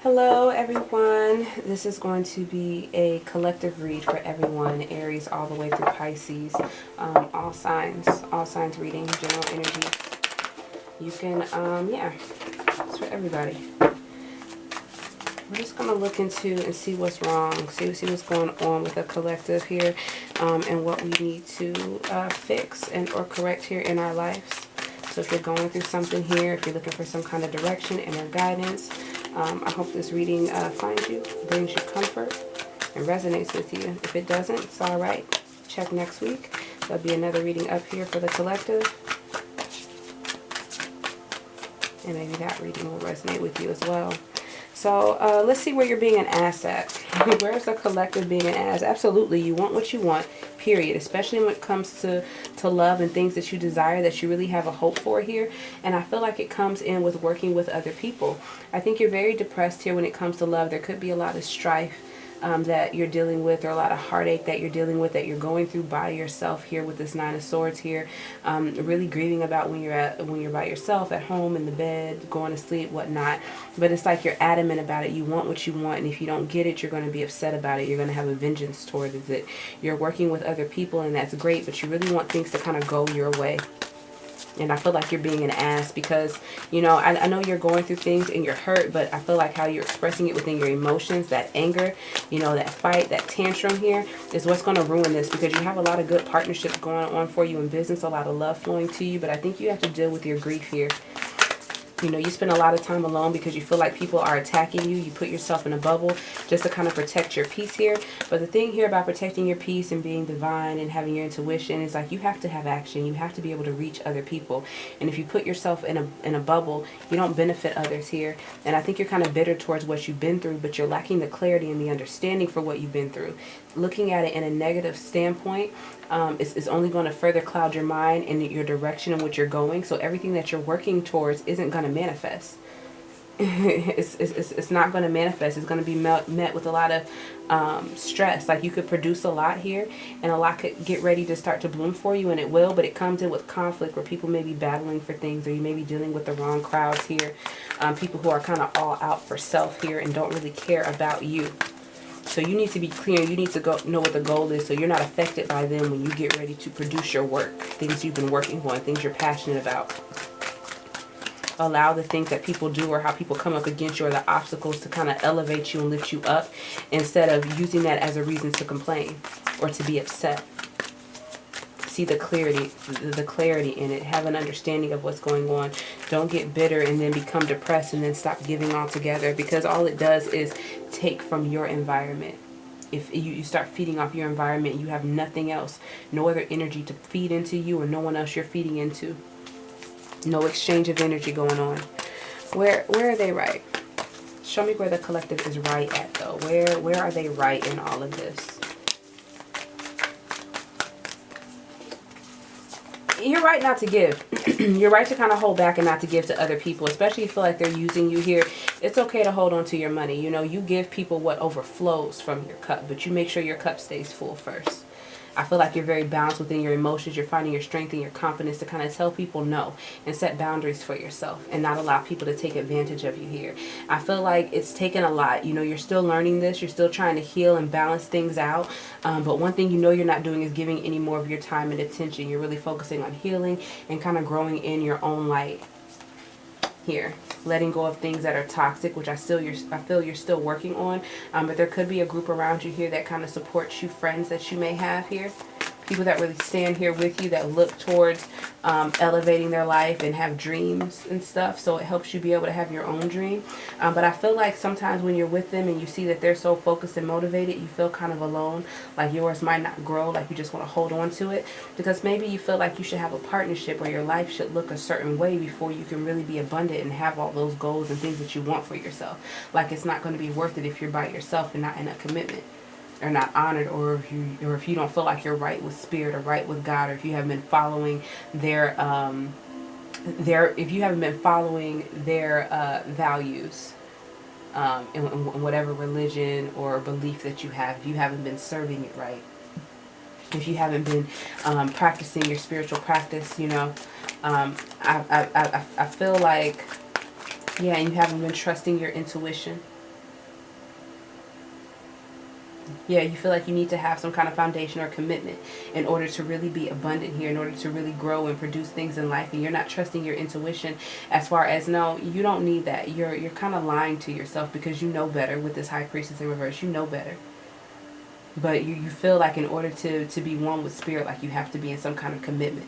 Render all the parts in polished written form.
Hello everyone, this is going to be a collective read for everyone, Aries all the way through Pisces, all signs reading, general energy. You can, yeah, it's for everybody. We're just going to look into and see what's wrong, see what's going on with the collective here, and what we need to fix and or correct here in our lives. So if you're going through something here, if you're looking for some kind of direction, inner guidance, I hope this reading finds you, brings you comfort, and resonates with you. If it doesn't, it's all right. Check next week. There'll be another reading up here for the collective. And maybe that reading will resonate with you as well. So let's see where you're being an ass at. Where's the collective being an ass? Absolutely, you want what you want, period. Especially when it comes to love and things that you desire, that you really have a hope for here. And I feel like it comes in with working with other people. I think you're very depressed here when it comes to love. There could be a lot of strife that you're dealing with, or a lot of heartache that you're dealing with, that you're going through by yourself here with this Nine of Swords here. Really grieving about when you're by yourself at home in the bed, going to sleep, whatnot. But it's like you're adamant about it. You want what you want, and if you don't get it, you're going to be upset about it. You're going to have a vengeance towards it. You're working with other people, and that's great, but you really want things to kind of go your way. And I feel like you're being an ass because, you know, I know you're going through things and you're hurt, but I feel like how you're expressing it within your emotions, that anger, you know, that fight, that tantrum here is what's going to ruin this, because you have a lot of good partnerships going on for you in business, a lot of love flowing to you, but I think you have to deal with your grief here. You know, you spend a lot of time alone because you feel like people are attacking you. You put yourself in a bubble just to kind of protect your peace here. But the thing here about protecting your peace and being divine and having your intuition is like you have to have action. You have to be able to reach other people. And if you put yourself in a bubble, you don't benefit others here. And I think you're kind of bitter towards what you've been through, but you're lacking the clarity and the understanding for what you've been through. Looking at it in a negative standpoint is only going to further cloud your mind and your direction in which you're going. So everything that you're working towards isn't going to manifest. It's not going to manifest. It's going to be met with a lot of stress. Like you could produce a lot here, and a lot could get ready to start to bloom for you, and it will, but it comes in with conflict where people may be battling for things, or you may be dealing with the wrong crowds here. People who are kind of all out for self here and don't really care about you. So you need to be clear. You need to know what the goal is, so you're not affected by them when you get ready to produce your work, things you've been working on, things you're passionate about. Allow the things that people do or how people come up against you or the obstacles to kind of elevate you and lift you up, instead of using that as a reason to complain or to be upset. See the clarity in it. Have an understanding of what's going on. Don't get bitter and then become depressed and then stop giving altogether, because all it does is take from your environment. If you start feeding off your environment, you have nothing else, no other energy to feed into you, or no one else you're feeding into. No exchange of energy going on. Where are they right? Show me where the collective is right at, though. Where are they right in all of this? You're right not to give. You're right to kind of hold back and not to give to other people, especially if you feel like they're using you here. It's okay to hold on to your money. You know, you give people what overflows from your cup, but you make sure your cup stays full first. I feel like you're very balanced within your emotions. You're finding your strength and your confidence to kind of tell people no and set boundaries for yourself and not allow people to take advantage of you here. I feel like it's taken a lot. You know, you're still learning this. You're still trying to heal and balance things out. But one thing you know you're not doing is giving any more of your time and attention. You're really focusing on healing and kind of growing in your own light here. Letting go of things that are toxic, which I feel you're still working on. But there could be a group around you here that kind of supports you, friends that you may have here. People that really stand here with you, that look towards elevating their life and have dreams and stuff. So it helps you be able to have your own dream. But I feel like sometimes when you're with them and you see that they're so focused and motivated, you feel kind of alone. Like yours might not grow, like you just want to hold on to it. Because maybe you feel like you should have a partnership, or your life should look a certain way before you can really be abundant and have all those goals and things that you want for yourself. Like it's not going to be worth it if you're by yourself and not in a commitment, or not honored, or if you don't feel like you're right with spirit or right with God, or if you haven't been following their values in whatever religion or belief that you have. If you haven't been serving it right, if you haven't been practicing your spiritual practice, you know, I feel like, yeah, you haven't been trusting your intuition. Yeah, you feel like you need to have some kind of foundation or commitment in order to really be abundant here, in order to really grow and produce things in life. And you're not trusting your intuition as far as, no, you don't need that. You're kind of lying to yourself because you know better with this High Priestess in reverse. You know better. But you feel like in order to be one with spirit, like you have to be in some kind of commitment.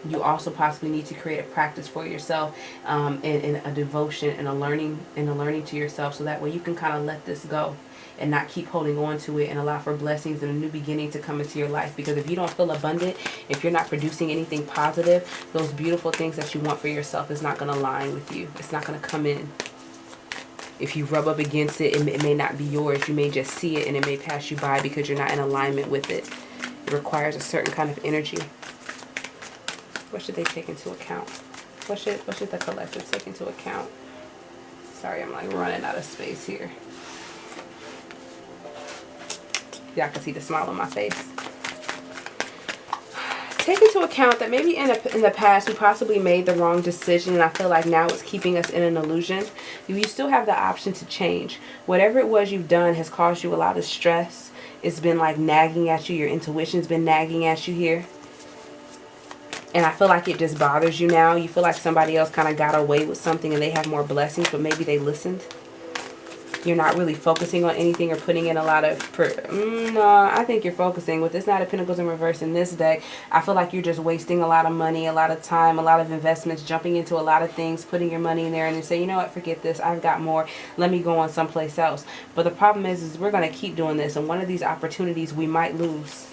You also possibly need to create a practice for yourself, and a devotion and a learning to yourself, so that way you can kind of let this go and not keep holding on to it, and allow for blessings and a new beginning to come into your life. Because if you don't feel abundant, if you're not producing anything positive, those beautiful things that you want for yourself is not going to align with you. It's not going to come in. If you rub up against it, it may not be yours. You may just see it and it may pass you by because you're not in alignment with it. It requires a certain kind of energy. What should they take into account? What should the collective take into account? Sorry, I'm like running out of space here. Y'all can see the smile on my face. Take into account that maybe in the past we possibly made the wrong decision, and I feel like now it's keeping us in an illusion. You still have the option to change. Whatever it was you've done has caused you a lot of stress. It's been like nagging at you. Your intuition's been nagging at you here. And I feel like it just bothers you now. You feel like somebody else kind of got away with something and they have more blessings, but maybe they listened. You're not really focusing on anything or putting in a lot of... no, I think you're focusing. With this Knight of Pentacles in reverse in this deck, I feel like you're just wasting a lot of money, a lot of time, a lot of investments, jumping into a lot of things, putting your money in there, and you say, you know what, forget this. I've got more. Let me go on someplace else. But the problem is we're going to keep doing this, and one of these opportunities we might lose.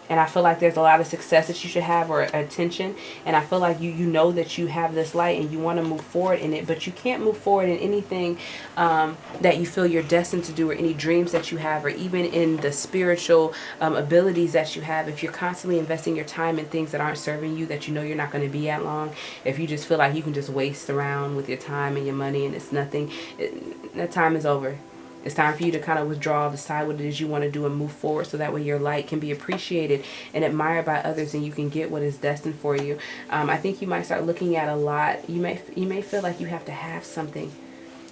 And I feel like there's a lot of success that you should have, or attention. And I feel like you know that you have this light and you want to move forward in it. But you can't move forward in anything that you feel you're destined to do, or any dreams that you have, or even in the spiritual abilities that you have. If you're constantly investing your time in things that aren't serving you, that you know you're not going to be at long. If you just feel like you can just waste around with your time and your money and it's nothing, that time is over. It's time for you to kind of withdraw, decide what it is you want to do, and move forward, so that way your light can be appreciated and admired by others, and you can get what is destined for you. I think you might start looking at a lot. You may feel like you have to have something.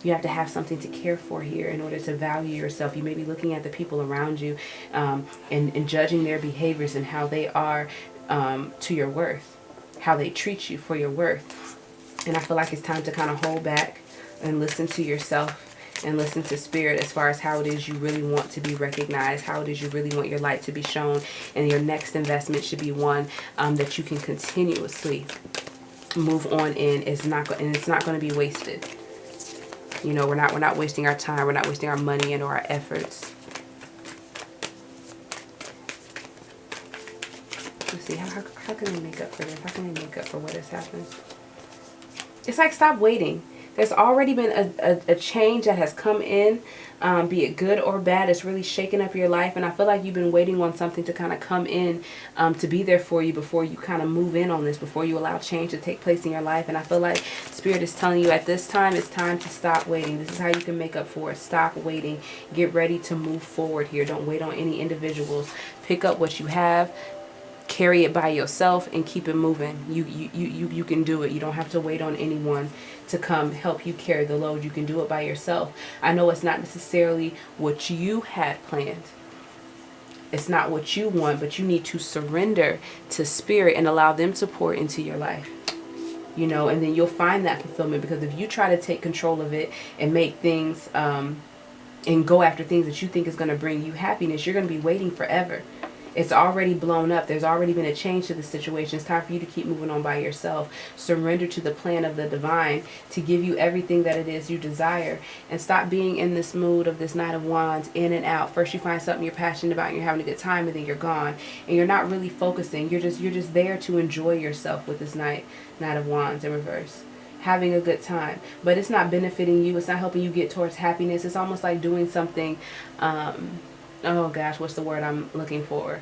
You have to have something to care for here in order to value yourself. You may be looking at the people around you and judging their behaviors and how they are to your worth, how they treat you for your worth. And I feel like it's time to kind of hold back and listen to yourself. And listen to spirit as far as how it is you really want to be recognized, how it is you really want your light to be shown, and your next investment should be one that you can continuously move on in. It's not going to be wasted. You know, we're not wasting our time, we're not wasting our money and or our efforts. Let's see, how can they make up for this? How can they make up for what has happened? It's like, stop waiting. There's already been a change that has come in, be it good or bad. It's really shaken up your life. And I feel like you've been waiting on something to kind of come in, to be there for you before you kind of move in on this, before you allow change to take place in your life. And I feel like Spirit is telling you at this time, it's time to stop waiting. This is how you can make up for it. Stop waiting. Get ready to move forward here. Don't wait on any individuals. Pick up what you have. Carry it by yourself and keep it moving. You can do it. You don't have to wait on anyone to come help you carry the load. You can do it by yourself. I know it's not necessarily what you had planned. It's not what you want, but you need to surrender to spirit and allow them to pour into your life. You know, and then you'll find that fulfillment, because if you try to take control of it and make things and go after things that you think is going to bring you happiness, you're going to be waiting forever. It's already blown up. There's already been a change to the situation. It's time for you to keep moving on by yourself. Surrender to the plan of the divine to give you everything that it is you desire. And stop being in this mood of this Knight of Wands, in and out. First you find something you're passionate about and you're having a good time, and then you're gone. And you're not really focusing. You're just there to enjoy yourself with this Knight of Wands in reverse. Having a good time. But it's not benefiting you. It's not helping you get towards happiness. It's almost like doing something... oh gosh, what's the word I'm looking for?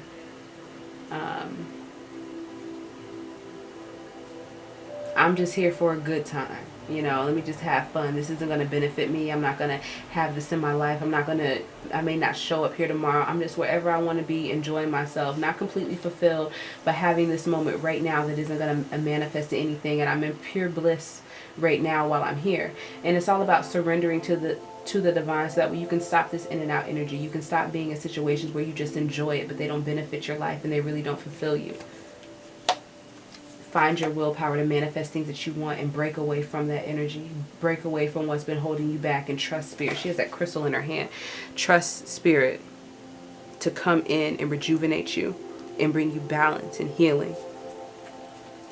I'm just here for a good time. You know, let me just have fun. This isn't going to benefit me. I'm not going to have this in my life. I may not show up here tomorrow. I'm just wherever I want to be, enjoying myself. Not completely fulfilled, but having this moment right now that isn't going to manifest to anything. And I'm in pure bliss right now while I'm here. And it's all about surrendering to the divine, so that way you can stop this in and out energy. You can stop being in situations where you just enjoy it, but they don't benefit your life and they really don't fulfill you. Find your willpower to manifest things that you want and break away from that energy. Break away from what's been holding you back and trust spirit. She has that crystal in her hand. Trust spirit to come in and rejuvenate you and bring you balance and healing.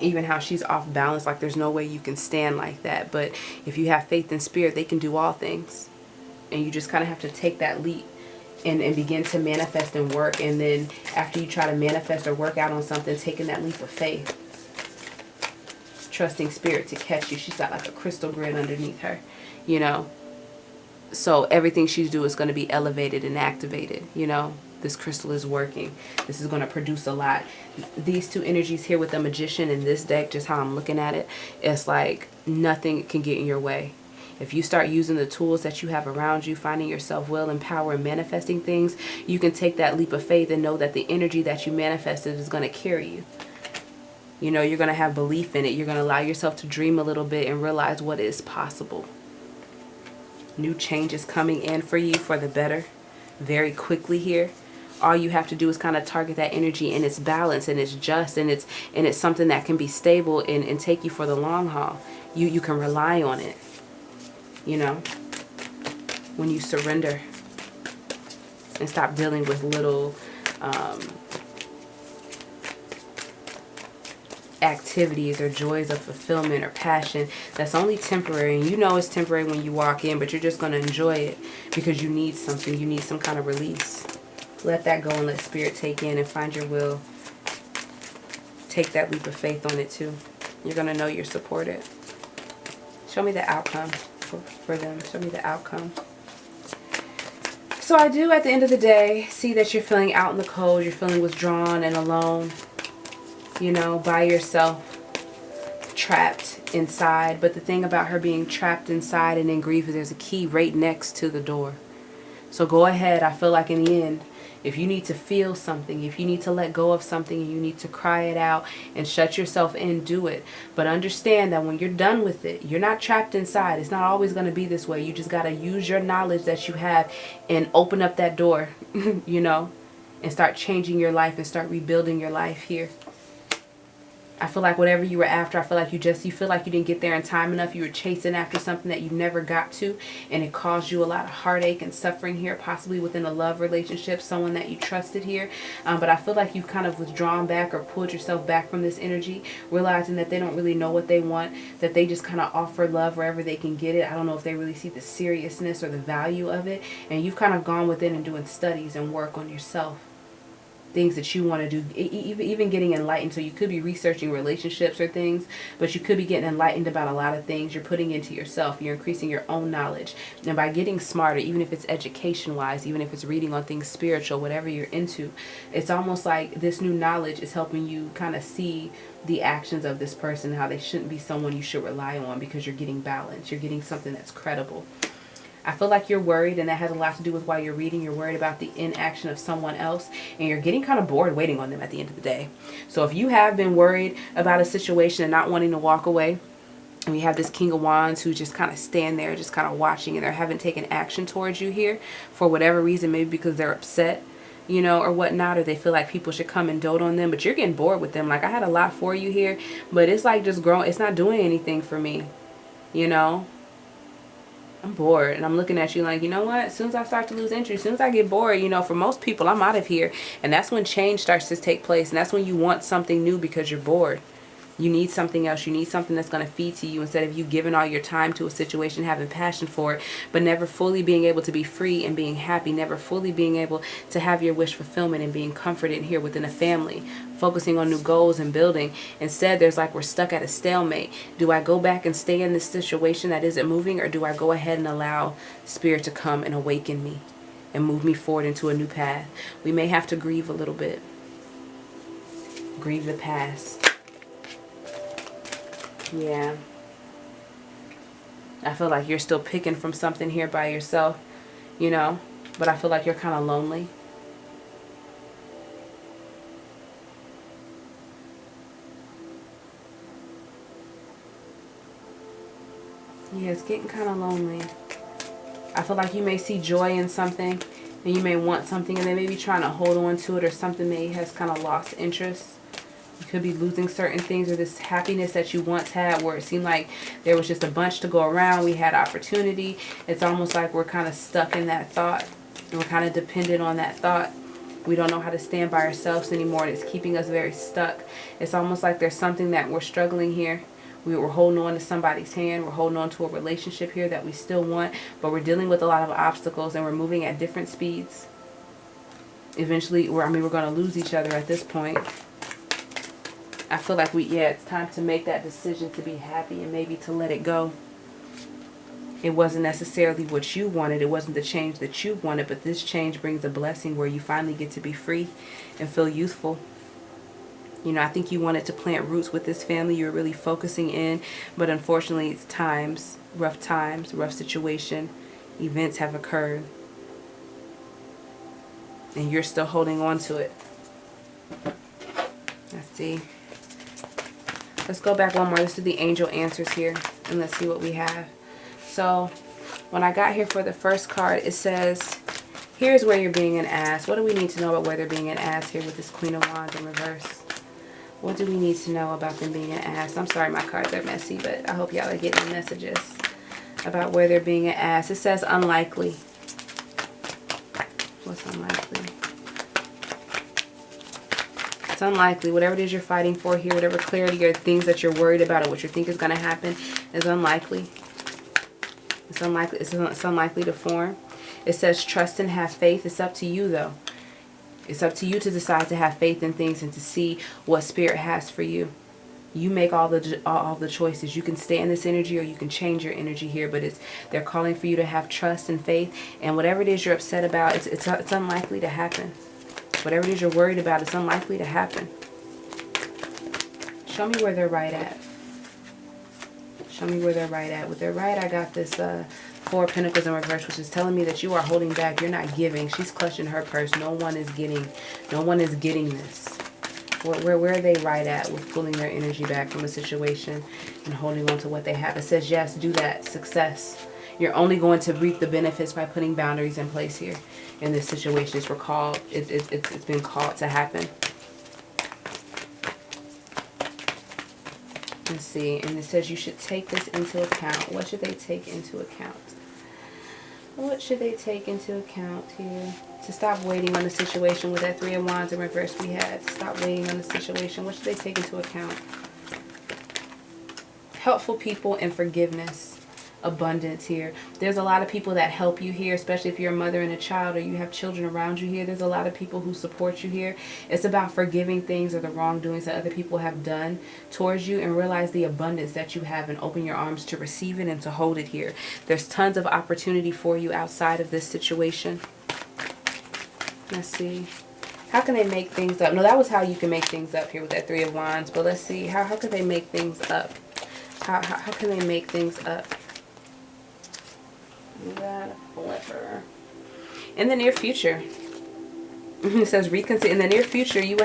Even how she's off balance, like there's no way you can stand like that. But if you have faith in spirit, they can do all things. And you just kind of have to take that leap and begin to manifest and work. And then after you try to manifest or work out on something, taking that leap of faith. Trusting spirit to catch you. She's got like a crystal grid underneath her, you know. So everything she's doing is going to be elevated and activated, you know. This crystal is working. This is going to produce a lot. These two energies here with the magician in this deck, just how I'm looking at it, it's like nothing can get in your way. If you start using the tools that you have around you, finding your self-will and power and manifesting things, you can take that leap of faith and know that the energy that you manifested is going to carry you. You know, you're going to have belief in it. You're going to allow yourself to dream a little bit and realize what is possible. New changes coming in for you for the better very quickly here. All you have to do is kind of target that energy, and it's balanced and it's just and it's something that can be stable and take you for the long haul. You can rely on it. You know, when you surrender and stop dealing with little activities or joys of fulfillment or passion that's only temporary, and you know it's temporary when you walk in, but you're just going to enjoy it because you need something. You need some kind of release. Let that go and let spirit take in and find your will. Take that leap of faith on it too. You're going to know you're supported. Show me the outcome for them. Show me the outcome. So I do, at the end of the day, see that you're feeling out in the cold. You're feeling withdrawn and alone. You know, by yourself, trapped inside. But the thing about her being trapped inside and in grief is there's a key right next to the door. So go ahead. I feel like in the end, if you need to feel something, if you need to let go of something and you need to cry it out and shut yourself in, do it. But understand that when you're done with it, you're not trapped inside. It's not always going to be this way. You just got to use your knowledge that you have and open up that door, you know, and start changing your life and start rebuilding your life here. I feel like whatever you were after, I feel like you feel like you didn't get there in time enough. You were chasing after something that you never got to, and it caused you a lot of heartache and suffering here, possibly within a love relationship, someone that you trusted here. But I feel like you've kind of withdrawn back or pulled yourself back from this energy, realizing that they don't really know what they want, that they just kind of offer love wherever they can get it. I don't know if they really see the seriousness or the value of it, and you've kind of gone within and doing studies and work on yourself. Things that you want to do, even getting enlightened. So you could be researching relationships or things, but you could be getting enlightened about a lot of things. You're putting into yourself. You're increasing your own knowledge. And by getting smarter, even if it's education wise, even if it's reading on things spiritual, whatever you're into, it's almost like this new knowledge is helping you kind of see the actions of this person, how they shouldn't be someone you should rely on, because you're getting balance. You're getting something that's credible. I feel like you're worried, and that has a lot to do with why you're reading. You're worried about the inaction of someone else, and you're getting kind of bored waiting on them at the end of the day. So if you have been worried about a situation and not wanting to walk away, and we have this King of Wands who just kind of stand there, just kind of watching, and they haven't taken action towards you here for whatever reason, maybe because they're upset, you know, or whatnot, or they feel like people should come and dote on them, but you're getting bored with them. Like, I had a lot for you here, but it's like just growing. It's not doing anything for me, you know. I'm bored, and I'm looking at you like, you know what, as soon as I start to lose interest, as soon as I get bored, you know, for most people, I'm out of here. And that's when change starts to take place, and that's when you want something new because you're bored. You need something else. You need something that's going to feed to you, instead of you giving all your time to a situation, having passion for it, but never fully being able to be free and being happy, never fully being able to have your wish fulfillment and being comforted here within a family, focusing on new goals and building. Instead, there's like we're stuck at a stalemate. Do I go back and stay in this situation that isn't moving, or do I go ahead and allow spirit to come and awaken me and move me forward into a new path? We may have to grieve a little bit. Grieve the past. Yeah. I feel like you're still picking from something here by yourself, you know, but I feel like you're kind of lonely. Yeah, it's getting kind of lonely. I feel like you may see joy in something, and you may want something, and they may be trying to hold on to it, or something may has kind of lost interest. You could be losing certain things, or this happiness that you once had where it seemed like there was just a bunch to go around. We had opportunity. It's almost like we're kind of stuck in that thought, and we're kind of dependent on that thought. We don't know how to stand by ourselves anymore, and it's keeping us very stuck. It's almost like there's something that we're struggling here. We were holding on to somebody's hand. We're holding on to a relationship here that we still want, but we're dealing with a lot of obstacles, and we're moving at different speeds. Eventually, we're going to lose each other at this point. I feel like it's time to make that decision to be happy and maybe to let it go. It wasn't necessarily what you wanted. It wasn't the change that you wanted, but this change brings a blessing where you finally get to be free and feel youthful. You know, I think you wanted to plant roots with this family. You're really focusing in, but unfortunately it's times, rough situation, events have occurred, and you're still holding on to it. Let's see. Let's go back one more. This is the angel answers here, and let's see what we have. So when I got here for the first card, it says, here's where you're being an ass. What do we need to know about where they're being an ass here with this Queen of Wands in reverse? What do we need to know about them being an ass? I'm sorry my cards are messy, but I hope y'all are getting the messages about where they're being an ass. It says unlikely. What's unlikely? It's unlikely. Whatever it is you're fighting for here, whatever clarity or things that you're worried about or what you think is going to happen is unlikely. It's unlikely. It's unlikely to form. It says trust and have faith. It's up to you though. It's up to you to decide to have faith in things and to see what Spirit has for you. You make all the choices. You can stay in this energy or you can change your energy here, but they're calling for you to have trust and faith, and whatever it is you're upset about, it's unlikely to happen. Whatever it is you're worried about, it's unlikely to happen. Show me where they're right at. Show me where they're right at. With their right, I got this Four of Pentacles in reverse, which is telling me that you are holding back. You're not giving. She's clutching her purse. No one is getting this. Where are they right at with pulling their energy back from a situation and holding on to what they have? It says yes, do that. Success. You're only going to reap the benefits by putting boundaries in place here in this situation. It's been called to happen. Let's see, and it says you should take this into account. What should they take into account? What should they take into account here? To stop waiting on the situation with that Three of Wands in reverse we had. To stop waiting on the situation. What should they take into account? Helpful people and forgiveness. Abundance here. There's a lot of people that help you here, especially if you're a mother and a child or you have children around you here. There's a lot of people who support you here. It's about forgiving things or the wrongdoings that other people have done towards you and realize the abundance that you have and open your arms to receive it and to hold it here. There's tons of opportunity for you outside of this situation. Let's see. How can they make things up? No, that was how you can make things up here with that Three of Wands. But let's see. How can they make things up? How can they make things up? You got a flipper. In the near future, it says reconsider. In the near future, you